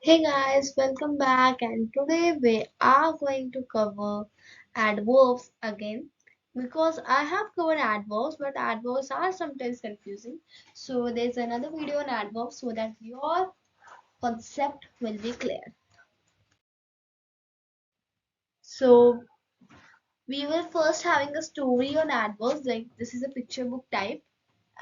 Hey guys, welcome back, and today we are going to cover adverbs again because I have covered adverbs, but adverbs are sometimes confusing. So there's another video on adverbs so that your concept will be clear. So we will first having a story on adverbs, like this is a picture book type.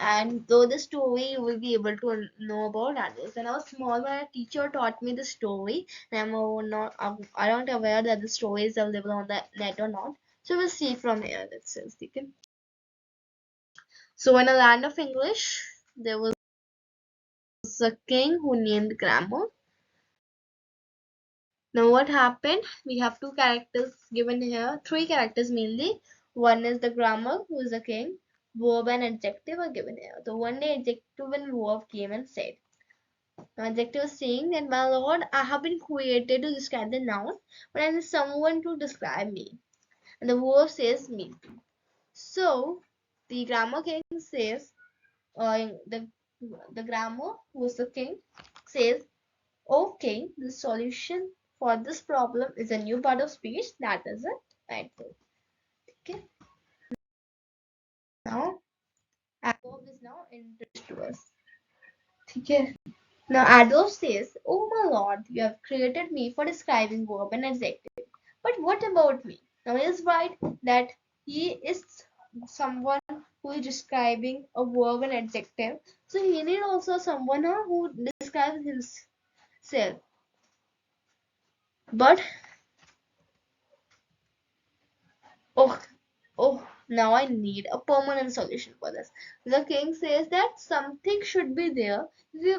And though the story you will be able to know about adults. When I was small, my teacher taught me the story, and I don't aware that the story is available on the net or not. So we'll see from here. That says okay. So in a land of English, there was a king who named Grammar. Now what happened? We have two characters given here, three characters mainly. One is the grammar, who is the king. Verb and adjective are given here. So one day adjective and verb came and said. Adjective was saying that, my lord, I have been created to describe the noun, but I need someone to describe me. And the verb says me. So the grammar king says, the grammar, who is the king, says, okay, the solution for this problem is a new part of speech that is a adverb. Okay, now adverb is now introduced to us. Okay. Now adverb says, oh my lord, you have created me for describing verb and adjective. But what about me? Now he is right that he is someone who is describing a verb and adjective. So he need also someone who describes himself. But oh, oh, now I need a permanent solution for this. The king says that something should be there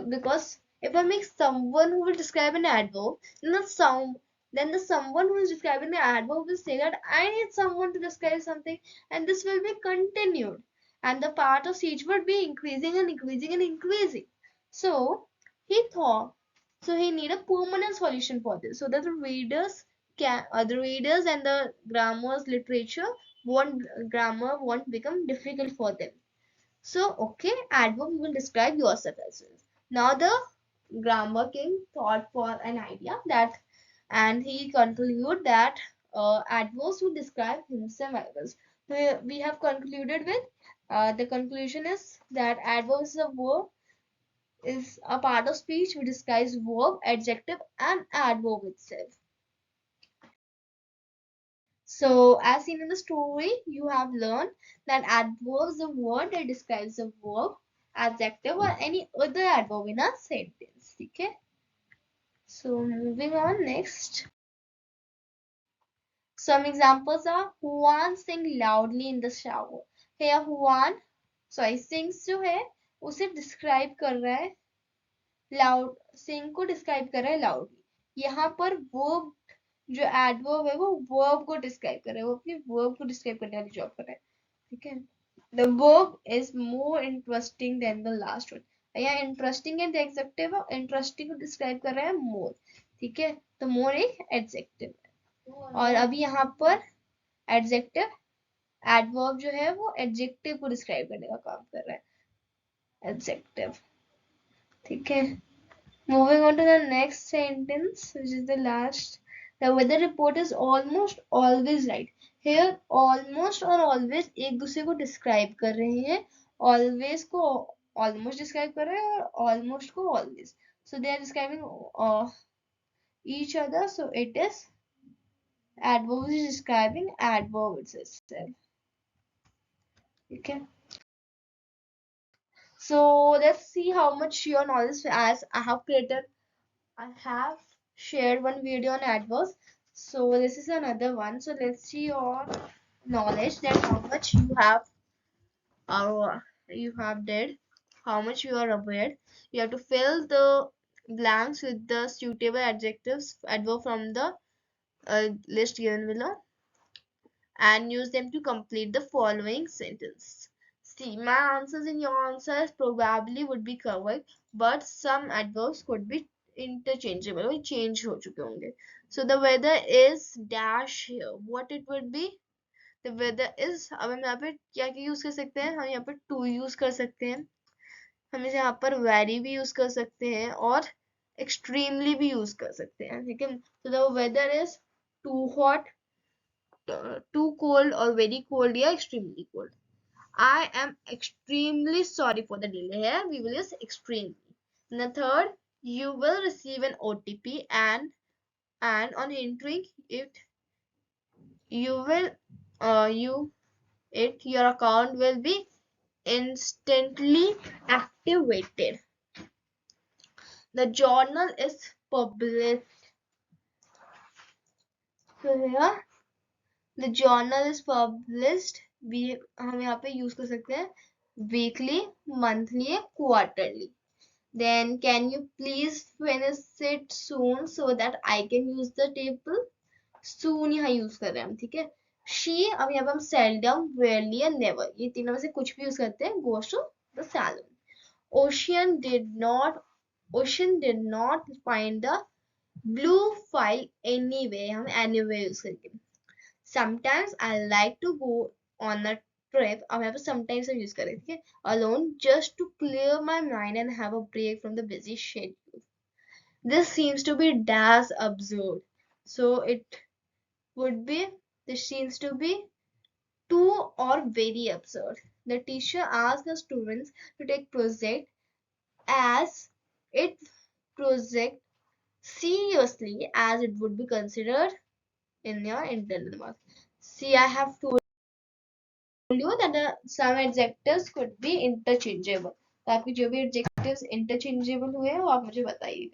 because if I make someone who will describe an adverb, then the someone who is describing the adverb will say that I need someone to describe something, and this will be continued, and the part of speech would be increasing and increasing and increasing. So he thought, so he need a permanent solution for this, so that the readers and the grammar's literature won't become difficult for them. So okay, adverb will describe yourself as well. Now the grammar king thought for an idea that, and he concluded that adverbs will describe himself as well. So we have concluded with the conclusion is that adverbs is a verb, is a part of speech which describes verb, adjective, and adverb itself. So, as seen in the story, you have learned that adverb is a word that describes a verb, adjective, or any other adverb in a sentence. Okay. So, moving on next. Some examples are Juan sing loudly in the shower. Here Juan, sorry, sings जो है उसे describe कर रहा है loud, sing को describe कर रहा है loudly. यहाँ पर verb जो adverb है वो verb को describe कर रहा है, वो अपनी verb को describe करने वाली job कर रहा है. ठीक है. The verb is more interesting than the last one. यहाँ interesting है adjective है, interesting को describe कर रहा है more. ठीक है, तो more एक adjective है. और अभी यहाँ पर adjective adverb जो है वो adjective को describe करने का काम कर रहा है. Adjective. ठीक है. Moving on to the next sentence, which is the last. The weather report is almost always right. Here, almost और always एक दूसरे को describe कर रहे हैं. Always को almost describe कर रहे हैं और almost को always. So they are describing each other. So it is adverb is describing adverb itself. Okay. So let's see how much your knowledge, as I have shared one video on adverbs. So this is another one. So let's see your knowledge, that how much you have did, how much you are aware. You have to fill the blanks with the suitable adjectives, adverb from the list given below, and use them to complete the following sentence. See, my answers and your answers probably would be covered, but some adverbs could be interchangeable or change हो चुके होंगे. So the weather is dash here. What it would be? The weather is, अब हम यहाँ पे क्या क्या use कर सकते हैं? हम यहाँ पर to यूज कर सकते हैं. हम इसे यहाँ पर very भी यूज कर सकते हैं और एक्सट्रीमली भी यूज कर सकते हैं, ठीक है। तो the weather is too hot, too cold और वेरी कोल्ड या extremely cold. I am extremely sorry for the delay. Here we will use extremely. And the third, you will receive an OTP, and on entering it, you will you it your account will be instantly activated. The journal is published. So here the journal is published. हम यहाँ पे use कर सकते हैं weekly, monthly, quarterly. Then can you please finish it soon so that I can use the table? Soon यहाँ use कर रहे हैं हम, ठीक है. She, अब यहाँ पे हम seldom, rarely and never, ये तीनों में से कुछ भी use करते हैं, goes to the salon. Ocean did not Ocean did not find the blue file anyway, हम anyway use करके. Sometimes I like to go on a trip, अब यहाँ पे sometimes हम use करें, ठीक है, alone, just to clear my mind and have a break from the busy schedule. This seems to be dash absurd. So this seems to be too or very absurd. The teacher asked the students to take project as it project seriously as it would be considered in your internal marks. See, I have told you that some adjectives could be interchangeable. तो आपके जो भी adjectives interchangeable हुए हैं वो आप मुझे बताइए.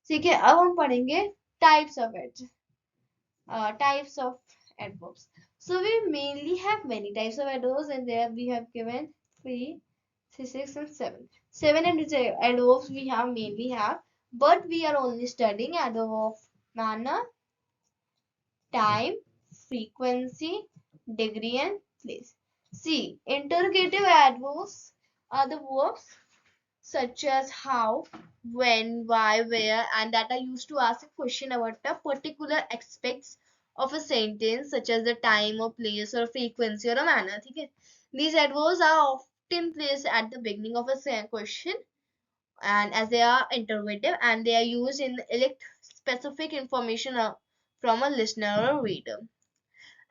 ठीक है, अब हम पढ़ेंगे types of adverbs. So we mainly have many types of adverbs, and there we have given 3, 6, and 7. 7 adverbs we mainly have, but we are only studying adverb of manner, time, frequency, degree, and place. See, interrogative adverbs are the verbs such as how, when, why, where, and that are used to ask a question about a particular aspects of a sentence, such as the time or place or frequency or a manner. Okay? These adverbs are often placed at the beginning of a question, and as they are interrogative, and they are used in elect specific information from a listener or a reader.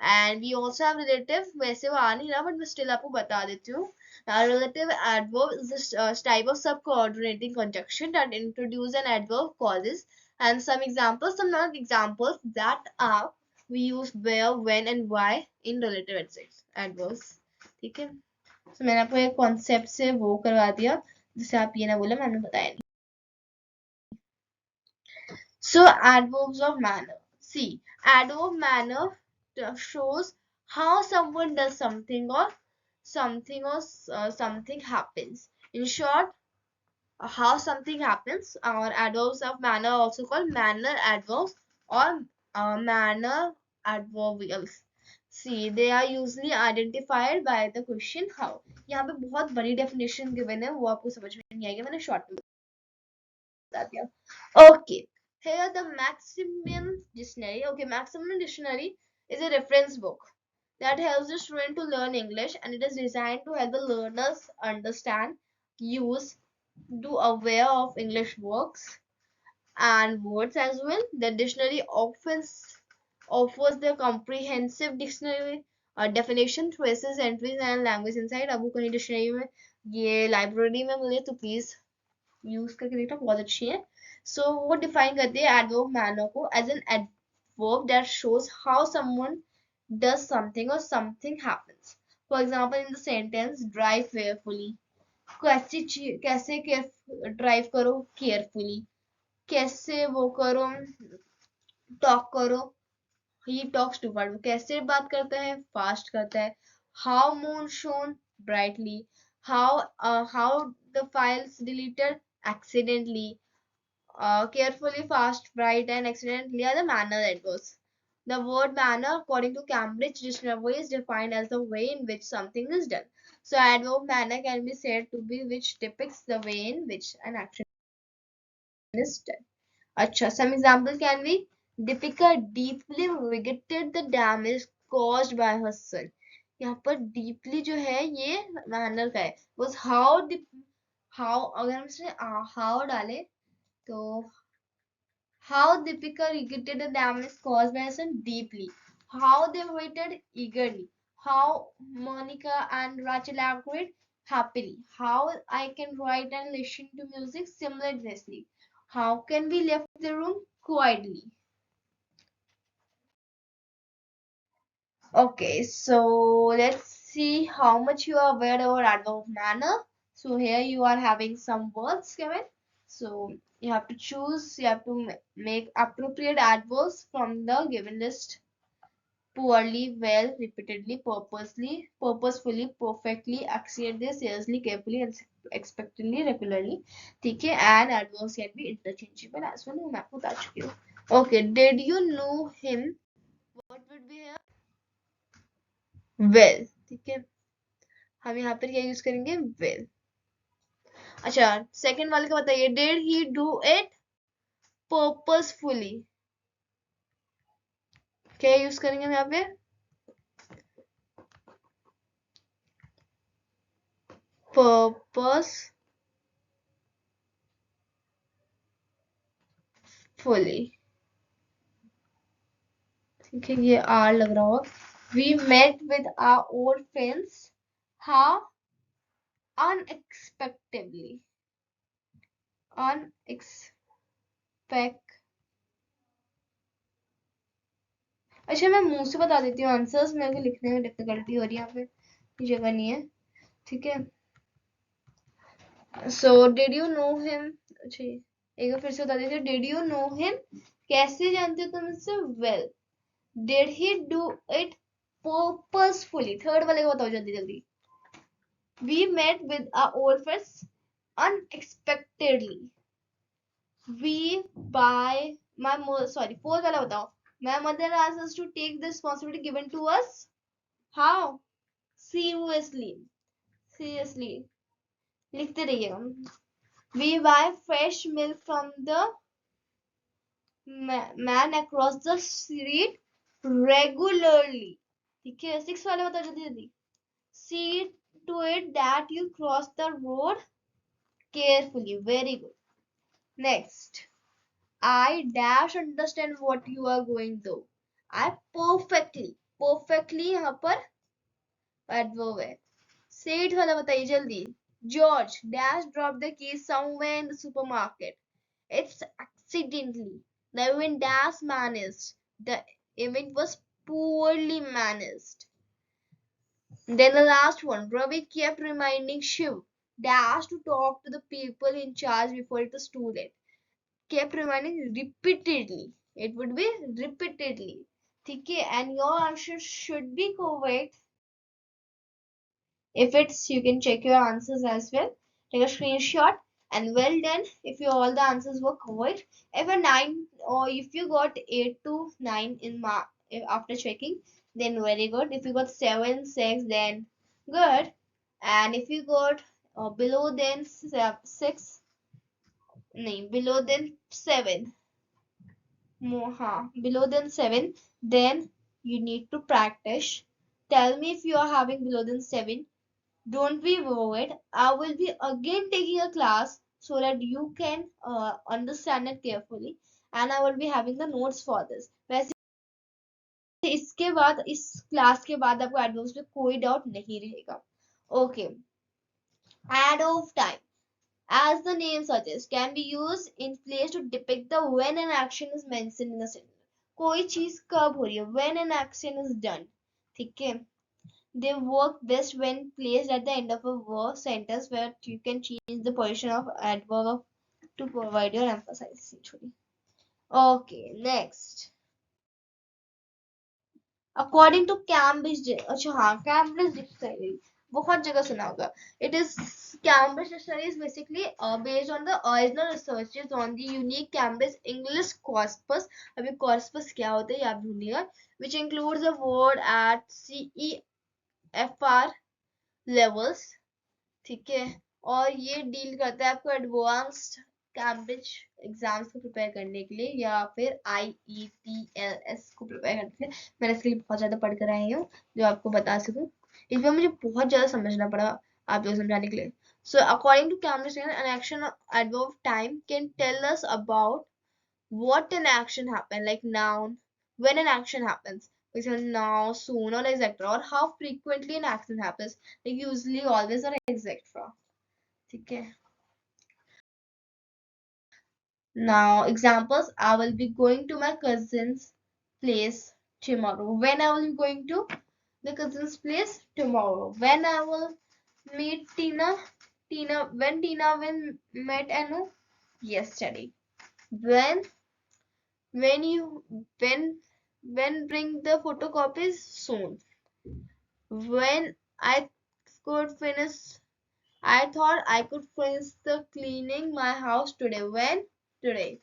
And we also have relative, वैसे वो आ नहीं रहा, but मैं still आपको बता देती हूँ. Relative adverb is this type of subcoordinating conjunction that introduce an adverb causes, and some examples, some not examples that are we use where, when, and why in relative adverbs. ठीक है, so मैंने आपको एक concept से वो करवा दिया जिसे आप ये ना बोले मैंने बताया नहीं. So adverbs of manner. See, adverb manner shows how someone does something or something happens. In short, how something happens. Our adverbs of manner are also called manner adverbs or manner adverbials. See, they are usually identified by the question how. यहाँ पे बहुत बड़ी definition given है, वो आपको समझ में नहीं आएगी, मैंने short में बता दिया. Okay, here the Maximum Dictionary. Okay, Maximum Dictionary is a reference book that helps the student to learn English, and it is designed to help the learners understand, use, do aware of English words and words as well. The dictionary often offers the comprehensive dictionary definition, traces, entries, and language inside. अब कहीं dictionary में ये library में मिले तो please use करके देखना, बहुत अच्छी है. So वो define करते हैं adverb manner को as an adverb that shows how someone does something or something happens. For example, in the sentence drive carefully, कैसे drive करो carefully, कैसे वो करो talk करो, he talks too fast, कैसे बात करता है fast करता है. How moon shone brightly, how the files deleted accidentally, carefully, fast, bright, and accidentally are the manner adverbs. The word manner, according to Cambridge Dictionary, is defined as the way in which something is done. So, adverb manner can be said to be which depicts the way in which an action is done. Acha, some example can be Deepika deeply regretted the damage caused by her son. यहाँ पर deeply जो है ये manner का है. Was how, अगर हम इसमें हाउ डाले तो how Deepika regretted the damage caused by son deeply. How they waited eagerly. How Monica and Rachel agreed happily. How I can write and listen to music simultaneously. How can we left the room quietly? Okay, so let's see how much you are aware of adverb manner. So here you are having some words, Kevin. So you have to choose, you have to make appropriate adverbs from the given list. Poorly, well, repeatedly, purposefully, perfectly, accidentally, seriously, carefully, and expectantly, regularly. ठीक है, and adverbs can be interchangeable as well. मैं आपको बता चुकी हूँ. Okay, did you know him? What would be here? Well. ठीक है, हम यहाँ पर क्या यूज करेंगे? Well. अच्छा, सेकंड वाले का बताइए. Did he do it purposefully? क्या यूज करेंगे हम यहाँ पे? Purposefully. ठीक है, ये आर लग रहा होगा. We met with our old friends. How unexpectedly. अच्छा, मैं मुंह से बता देती हूँ आंसर्स. मेरे को लिखने में डिफिकल्टी हो रही है यहाँ पे, जगह नहीं है. ठीक है. So did you know him. अच्छा, एक बार फिर से बता देती हूँ. डिड यू नो हिम, कैसे जानते हो तुम इससे? Well. Did he do it purposefully. Third वाले को बताओ जल्दी जल्दी. We met with our old friends unexpectedly. We buy my mother. Sorry, fourth वाला बताओ. My mother asked us to take the responsibility given to us. How? Seriously. Seriously. लिखते रहिएगा. We buy fresh milk from the man across the street regularly. ठीक है. Six वाले बताओ जल्दी जल्दी. See to it that you cross the road carefully. Very good. Next. I dash understand what you are going through. I perfectly यहाँ पर adverb है. Say it वाला बताइए जल्दी. George dash dropped the keys somewhere in the supermarket. It's accidentally. The event dash managed. The event was poorly managed. Then the last one. Ravi kept reminding Shiv dash to talk to the people in charge before it was too late. Kept reminding repeatedly. It would be repeatedly. ठीक है, and your answer should be correct. If it's, you can check your answers as well. Take a screenshot and well done if you all the answers were correct. If a 9 or if you got 8 to 9 in mark after checking, then very good. If you got 7, 6, then good. And if you got below then 6, no, below then 7. Below than 7, then you need to practice. Tell me if you are having below than 7. Don't be worried. I will be again taking a class so that you can understand it carefully, and I will be having the notes for this. वैसे इसके बाद, इस class के बाद आपको adverbs में कोई doubt नहीं रहेगा. Okay. Add of time, as the name suggests, can be used in place to depict the when an action is mentioned in the sentence. कोई चीज कब हो रही है, when an action is done. ठीक है. They work best when placed at the end of a verb sentence where you can change the position of adverb to provide your emphasis. Okay, next. According to Cambridge, अच्छा हाँ, Cambridge Dictionary, बहुत जगह सुना होगा. It is Cambridge Dictionary is basically based on the original researches on the unique Cambridge English corpus. अभी corpus क्या होता है ये आप ढूंढिएगा. Which includes a word at CEFR levels. ठीक है. और ये डील करता है आपको एडवांस्ड कैम्ब्रिज एग्जाम्स को प्रिपेयर करने के लिए या फिर IETLS को प्रिपेयर करने के लिए. मैंने इसके लिए बहुत ज़्यादा पढ़ कर आई हूँ जो आपको बता सकूँ. इसमें मुझे बहुत ज़्यादा समझना पड़ा आप लोग समझाने के लिए. So according to Cambridge, an action adverb of time can tell us about what an action happened, like noun, when an action happens, for example, now, soon, or etc., or how frequently an action happens, like usually, always, or etc. Okay. Now, examples: I will be going to my cousin's place tomorrow. When I will be going to the cousin's place tomorrow. When I will meet Tina. When Tina will met Anu yesterday. When when you when bring the photocopies soon. When I could finish I thought I could finish the cleaning my house today. When? Today.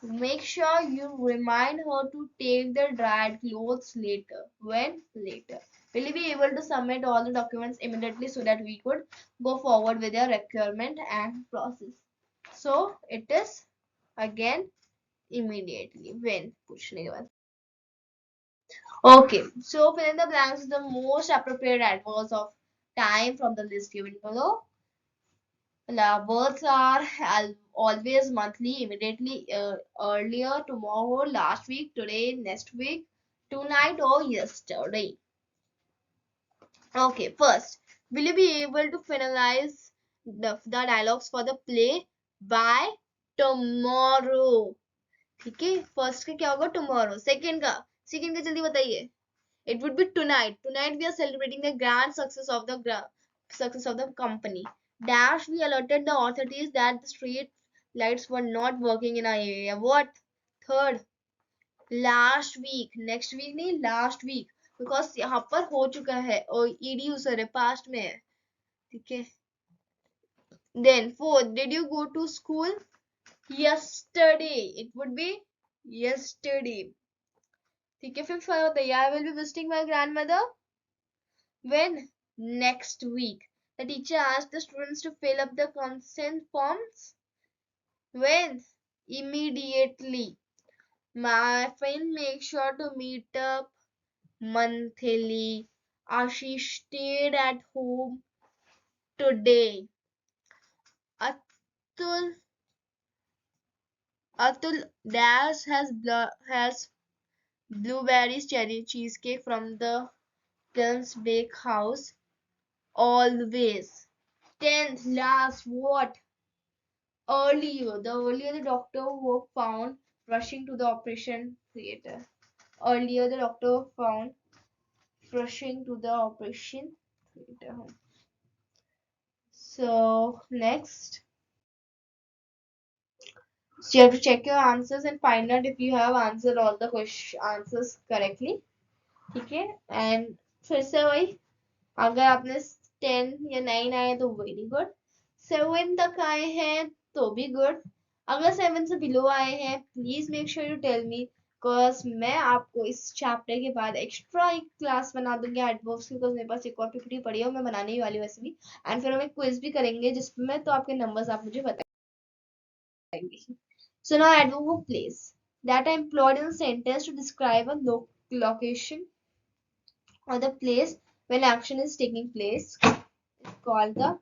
Make sure you remind her to take the dried clothes later. When? Later. Will you be able to submit all the documents immediately so that we could go forward with your requirement and process? So it is again immediately. When? पूछने के बाद. Okay, so fill in the blanks with the most appropriate adverbs of time from the list given below. The verbs are always, monthly, immediately, earlier, tomorrow, last week, today, next week, tonight, or yesterday. Okay, first, will you be able to finalize the dialogues for the play by tomorrow? ठीक है, first का क्या होगा tomorrow, second का जल्दी बताइए. It would be tonight. Tonight we are celebrating the grand success of the company. Dash, we alerted the authorities that the street lights were not working in our area. What? Third, last week. Next week नहीं, last week. Because यहाँ पर हो चुका है और ed user है, past में है. ठीक है. Then fourth, did you go to school yesterday? It would be yesterday. ठीक है. Fifth वाला बताइए. I will be visiting my grandmother. When? Next week. The teacher asked the students to fill up the consent forms. When? Immediately. My friend makes sure to meet up monthly. Ashish stayed at home today. Atul Atul Dash has blueberries cherry cheesecake from the Kilns Bake House always. 10th, last, what? Earlier the doctor was found rushing to the operation theater. Earlier the doctor found rushing to the operation theater. So next, so you have to check your answers and find out if you have answered all the answers correctly. ठीक है, and फिर से वही, अगर आपने 10 या 9 आए तो वेरी गुड, 7 तक आए हैं तो भी गुड, अगर 7 से बिलो आए हैं please make sure you tell me, because मैं आपको इस चैप्टर के बाद एक्स्ट्रा एक क्लास बना दूंगी एडवर्ब्स की, बिकॉज मेरे पास एक और पीपीटी पड़ी है, मैं बनाने ही वाली हूँ वैसे भी, एंड फिर हम एक क्विज भी करेंगे जिसमें तो आपके नंबर्स आप मुझे बताएंगे. So now adverb of place, that are employed in a sentence to describe a location or the place when action is taking place, called the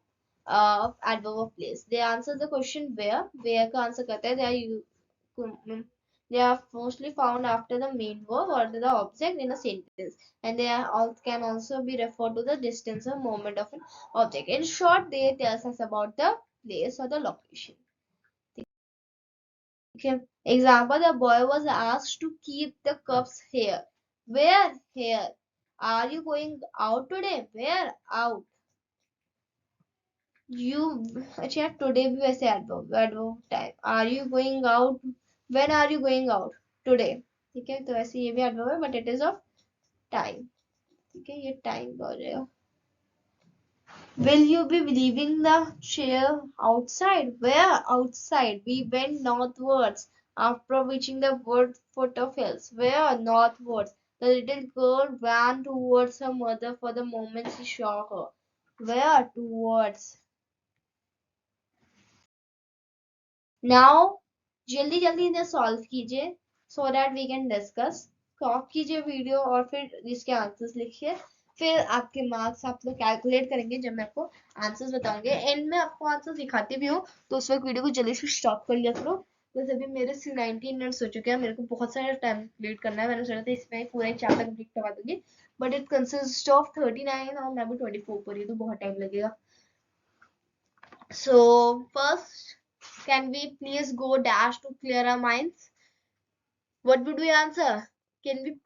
adverb of place. They answer the question where. Where का answer करता है. They are mostly found after the main verb or the object in a sentence, and they are all can also be referred to the distance or moment of an object. In short, they tell us about the place or the location. Okay. Example: the boy was asked to keep the cups here. Where? Here. Are you going out today? Where? Out. You, अच्छा today भी वैसे adverb type. Are you going out? When are you going out? Today. ठीक है, तो वैसे ये भी adverb है but it is of time. ठीक है, ये time का हो जाएगा. Will you be leaving the chair outside? Where? Outside. We went northwards after reaching the foot of hills. Where? Northwards. The little girl ran towards her mother for the moment she saw her. Where? Towards. Now, जल्दी जल्दी इन्हें solve कीजिए so that we can discuss. Stop कीजिए video और फिर इसके answers लिखिए. फिर आपके मार्क्स आप लोग कैलकुलेट करेंगे जब मैं आपको आंसर्स बताऊंगे। एंड में आपको आंसर दिखाती भी हूँ, तो उस वक्त वीडियो को जल्दी से स्टॉप कर लिया करो। बस अभी मेरे 19 मिनट्स हो चुके हैं, मेरे को बहुत सारा टाइम कंप्लीट करना है। मैंने सोचा था इसमें पूरा एक चैप्टर कंप्लीट करवा दूंगी, बट इट कंसिस्ट ऑफ 39 और मैं भी 24 पर ही, तो बहुत टाइम लगेगा। So first, can we please go dash to clear our minds? What would we answer? Can we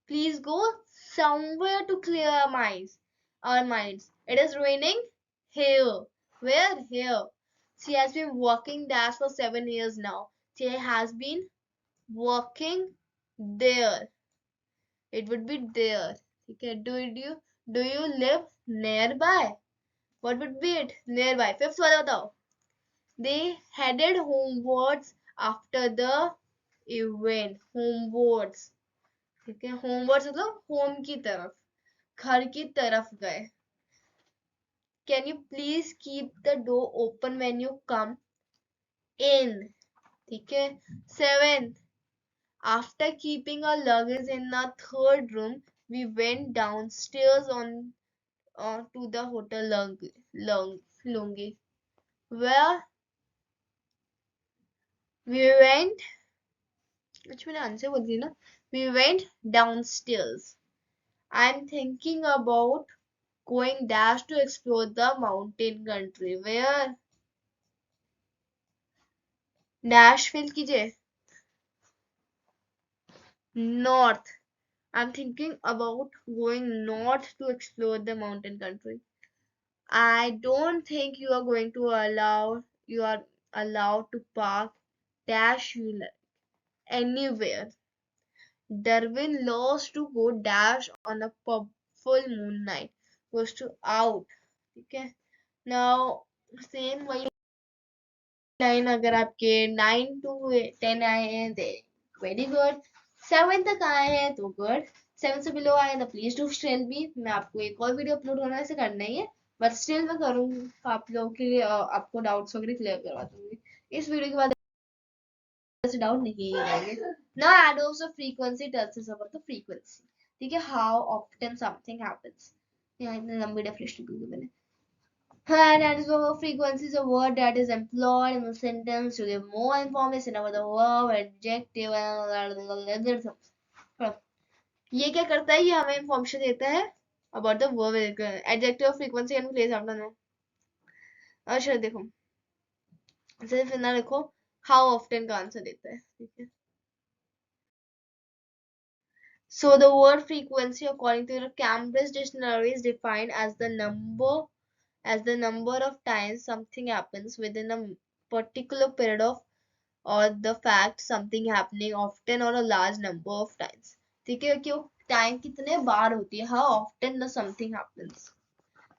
please go somewhere to clear our minds? Our minds. It is raining here. Where? Here. She has been working dash for 7 years now. She has been working there. It would be there. Okay. Do you live nearby? What would be it? Nearby. Fifth वाला बताओ. They headed homewards after the event. Homewards. ठीक है, होमवर्ड्स मतलब home की तरफ, घर की तरफ गए। Can you please keep the door open when you come in? ठीक है। 7th, after keeping our luggage in the third room we went downstairs on to the hotel lounge, where we went, कुछ मैंने answer बोल दी ना, we went downstairs. I am thinking about going dash to explore the mountain country, where dash fill कीजिए, north. I'm thinking about going north to explore the mountain country. I don't think you are allowed to park dash you anywhere. Darwin loves to go dash on a full moon night. Goes to out. Okay. Now same वही line, अगर आपके 9 to 10 आए हैं they very good, 7 तक आए हैं तो good, 7 से बिलो आए हैं तो प्लीज डू स्टिल बी। मैं आपको एक और वीडियो अपलोड होना है, ऐसे करना ही है, बट स्टिल मैं करूँगी आप लोगों के लिए, आपको डाउट्स वगैरह क्लियर करवा दूंगी इस वीडियो के बाद, ऐसे डाउट नहीं रहेंगे ना। Adverbs of frequency tells us about the frequency, ठीक है, हाउ ऑफ्टन समथिंग हैपेंस। यहाँ इतनी लंबी डेफिनेशन दी मैंने। And adverb of frequency is a word that is employed in a sentence to give more information about the verb, adjective, and ये क्या करता है? ये हमें इंफॉर्मेशन देता है about the verb. Adjective of frequency can be placed after no. अच्छा देखो, सिर्फ ना लिखो, how often का आंसर देता है, ठीक है। So the word frequency, according to the Cambridge Dictionary, is defined as the number of times something happens within a particular period of, or the fact something happening often or a large number of times, ठीक है, क्यों time कितने बार होती है, how often the something happens,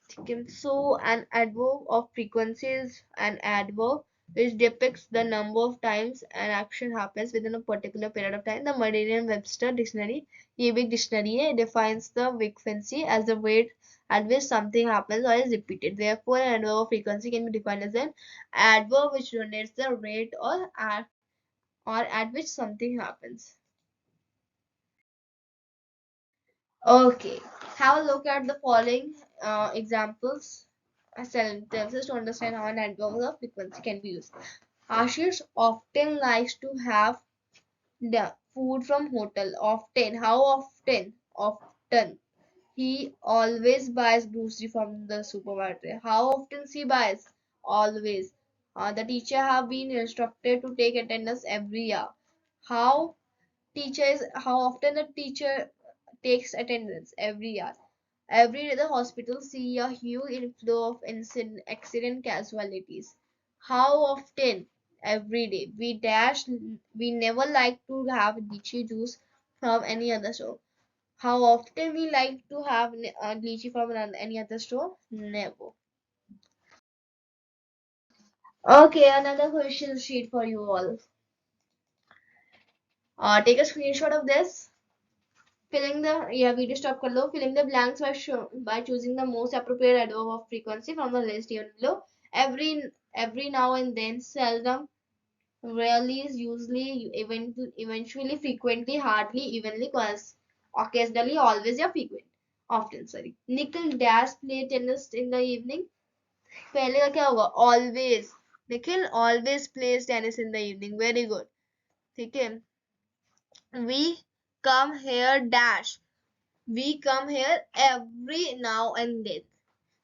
ठीक है। So an adverb of frequency is an adverb which depicts the number of times an action happens within a particular period of time. The Merriam-Webster dictionary, ये भी dictionary है, defines the frequency as the rate at which something happens or is repeated. Therefore, an adverb of frequency can be defined as an adverb which denotes the rate or at which something happens. Okay, have a look at the following examples, sentences to understand how an adverb of frequency can be used. Ashish often likes to have the food from hotel. Often, how often? Often. He always buys grocery from the supermarket. How often she buys? Always. The teacher have been instructed to take attendance every year. How how often the teacher takes attendance? Every year. Every day the hospital see a huge inflow of accident casualties. How often? Every day. We never like to have lychee juice from any other store. How often we like to have lychee from any other store? Never. Okay, another question sheet for you all. Take a screenshot of this. Filling the video stop kar lo. Filling the blanks by choosing the most appropriate adverb of frequency from the list given below. Every now and then, seldom, rarely, usually, eventually, frequently, hardly, evenly, occasionally, always, या frequent. Often, sorry. Nikhil dash play tennis in the evening. पहले का क्या होगा? Always. Nikhil always plays tennis in the evening. Very good. ठीक है. We come here dash. We come here every now and then.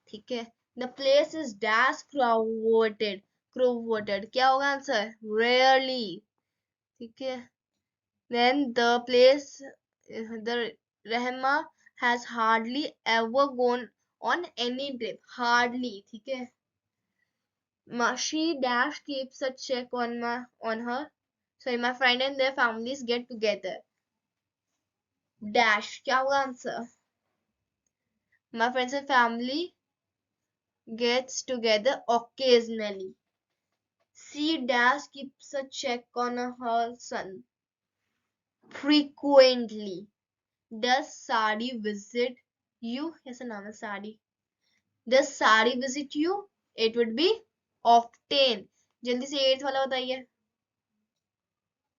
ठीक है. The place is dash crowded. Crowded. क्या होगा आंसर? Rarely. ठीक है. Then the place, the Rahma has hardly ever gone on any trip. Hardly. ठीक है. She dash keeps a check on her. Sorry, my friend and their families get together. Dash. क्या होगा answer? My friends and family gets together occasionally. She dash keeps a check on her son. Frequently. Does Sari visit you? Yes, नाम है Sari. Does Sari visit you? It would be often. जल्दी से 8th वाला बताइए.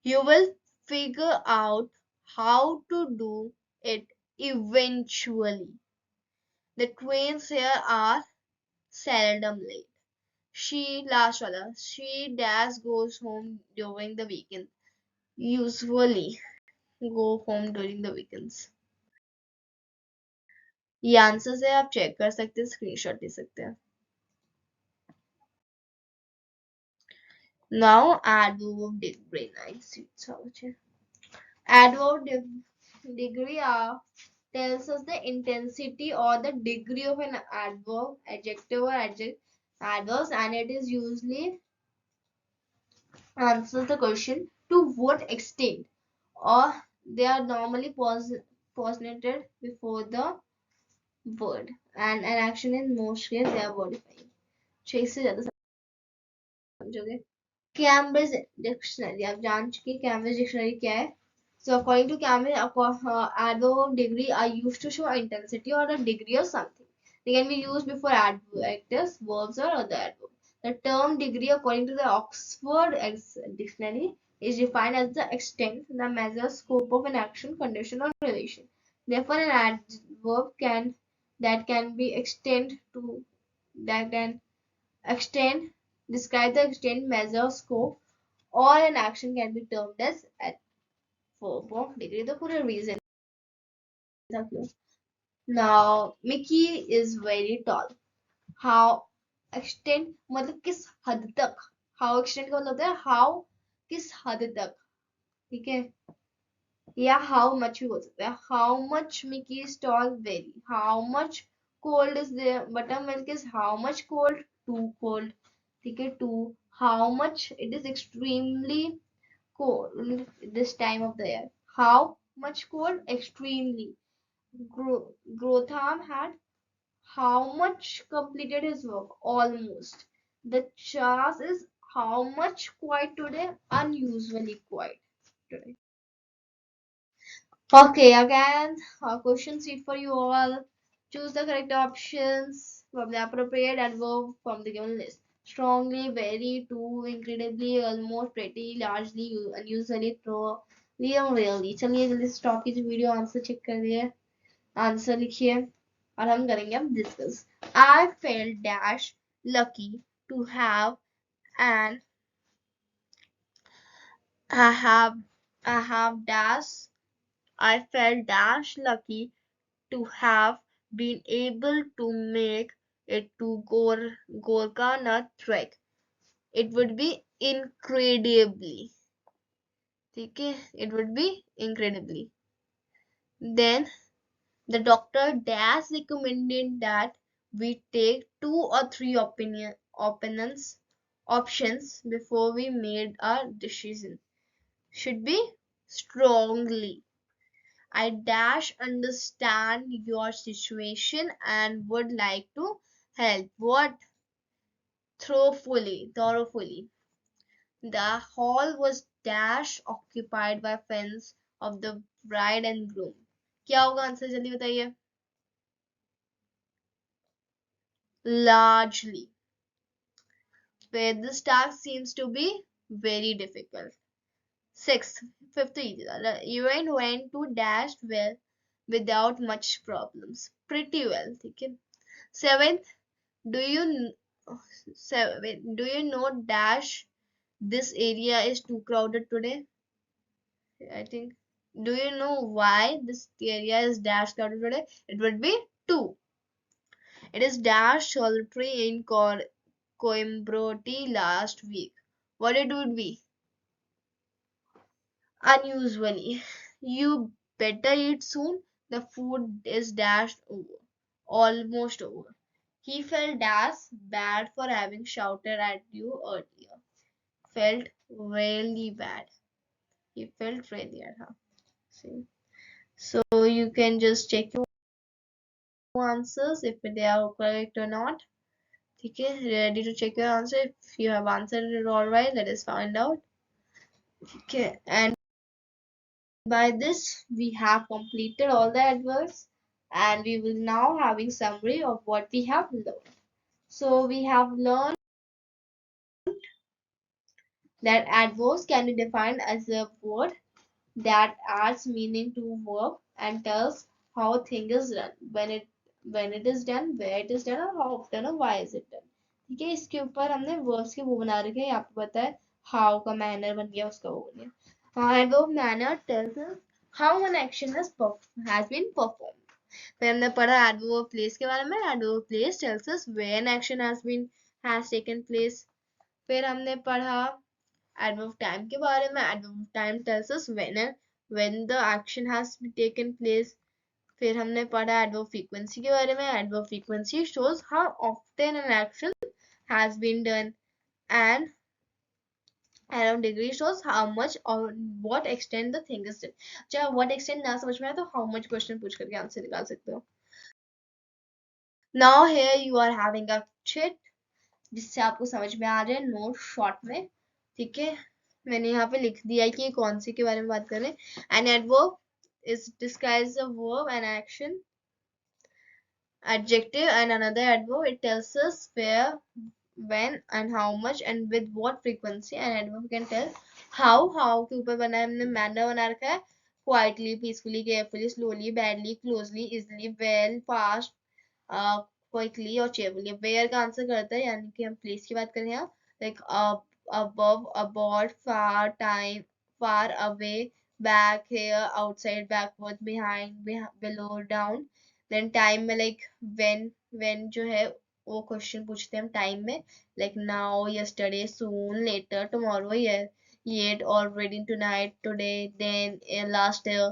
You will figure out how to do it eventually. The trains here are seldom late. Last wala, she dash goes home during the weekend. Usually go home during the weekends. ये answer है, आप check कर सकते हैं, screenshot ले सकते हैं. Now adverb degree. Nice. Adverb degree tells us the intensity or the degree of an adverb, adjective or adverbs, and it is usually answers the question to what extent, or they are normally postulated before the word, and an action in most cases they are modifying. 6 से ज़्यादा समझोगे. Cambridge dictionary आप जान चुके Cambridge dictionary क्या है. So according to Cambridge, adverb degree are used to show intensity or a degree of something. They can be used before adjectives, verbs, or other adverbs. The term degree, according to the Oxford Dictionary, is defined as the extent, the measure, scope of an action, condition, or relation. Therefore, an adverb that can be extend to that can extend describe the extent, measure, scope, or an action can be termed as adverb degree. The पूरा reason था क्यों. Now Mickey is very tall. How extent मतलब किस हद तक. How extent का मतलब होता है how किस हद तक. ठीक है. या how much भी बोल सकते हैं. How much Mickey is tall vary. How much cold is there. Buttermilk is how much cold? Too cold. ठीक है. Too. How much it is extremely cold this time of the year. How much cold? Extremely. Grotham had how much completed his work? Almost. The chance is how much quiet today? Unusually quiet today. Okay, again, a question sheet for you all. Choose the correct options from the appropriate adverb from the given list. Strongly, very, too, incredibly, almost, pretty, largely, unusually, throw, really. चलिए जल्दी से stop कीजिए video answer check कर दिए. Answer लिखिए और हम करेंगे अब discuss. I felt dash lucky to have and I have I have dash I felt dash lucky to have been able to make it to Gorkana trek. It would be incredibly. Okay, it would be incredibly. Then the doctor dash recommended that we take 2 or 3 options before we made our decision. Should be strongly. I dash understand your situation and would like to help. What? Thoroughly. The hall was dash occupied by friends of the bride and groom. क्या होगा answer जल्दी बताइए. Largely. Where this task seems to be very difficult. Fifth easy. The event went to dash well without much problems. Pretty well. ठीक है. Seventh, do you do you know dash this area is too crowded today? I think. Do you know why this area is dash crowded today? It would be two. It is dash solitary in Coimbroti last week. What it would be? Unusually. You better eat soon. The food is dashed over. Almost over. He felt dash bad for having shouted at you earlier. Felt really bad. He felt really bad. Huh? See? So you can just check your answers if they are correct or not. Okay, ready to check your answer? If you have answered it all right, let us find out. Okay, and by this we have completed all the adverbs, and we will now having summary of what we have learned. So we have learned that adverbs can be defined as a word that adds meaning to verb and tells how a thing is done, when it is done, where it is done, और how often और why is it done. ठीक है, इसके ऊपर हमने verbs के वो बना रखे हैं. यहाँ पे पता है how का manner बन गया, उसका वो बन गया. Adverb manner tells us how an action has been performed. फिर हमने पढ़ा adverb place के बारे में. Adverb place tells us where an action has taken place. फिर हमने पढ़ा adverb time के बारे में. Adverb time tells us when the action has taken place. फिर हमने पढ़ा adverb frequency के बारे में. Adverb frequency shows how often an action has been done, and around degree shows how much or what extent the thing is done. जब what extent ना समझ में आए तो how much question पूछ करके आंसर निकाल सकते हो. Now here you are having a chit जिससे आपको समझ में आ जाए नोट शॉर्ट में. ठीक है, मैंने यहाँ पे लिख दिया है कि कौन से के बारे में बात कर रहे हैं. An adverb is describes a verb and action. Adjective and another adverb, it tells us where, when and how much and with what frequency. An adverb can tell how के ऊपर बना है हमने manner बना रखा है. Quietly, peacefully, carefully, slowly, badly, closely, easily, well, fast, quickly और cheerfully. Where का आंसर करता है, यानी कि हम प्लेस की बात करें यहाँ, like above, aboard, far away, back, here, outside, backward, behind, below, down. Then time में लाइक when जो है वो क्वेश्चन पूछते हैं हम टाइम में, like now, yesterday, soon, later, tomorrow, yet, already, tonight, today, then, last year.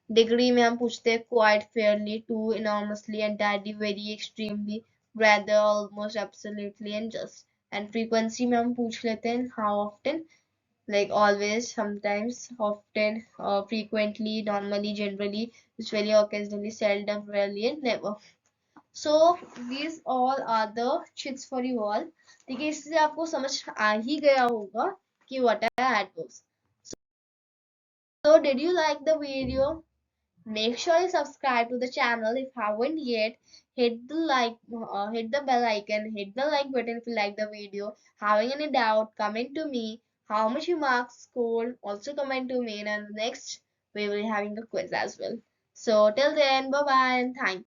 Degree में हम पूछते हैं quite, fairly, too, enormously, entirely, very, extremely, rather, almost, absolutely, and just. And frequency में हम पूछ लेते हैं how often, like always, sometimes, often, frequently, normally, generally, usually, occasionally, seldom, rarely, and never. So these all are the chits for you all. ठीक है, इससे आपको समझ आ ही गया होगा कि what are adverbs. So did you like the video? Make sure you subscribe to the channel if you haven't yet. Hit the bell icon, hit the like button if you like the video. Having any doubt, comment to me. How much you marks scored, also comment to me. And next, we will be having a quiz as well. So till then, bye bye and thank you.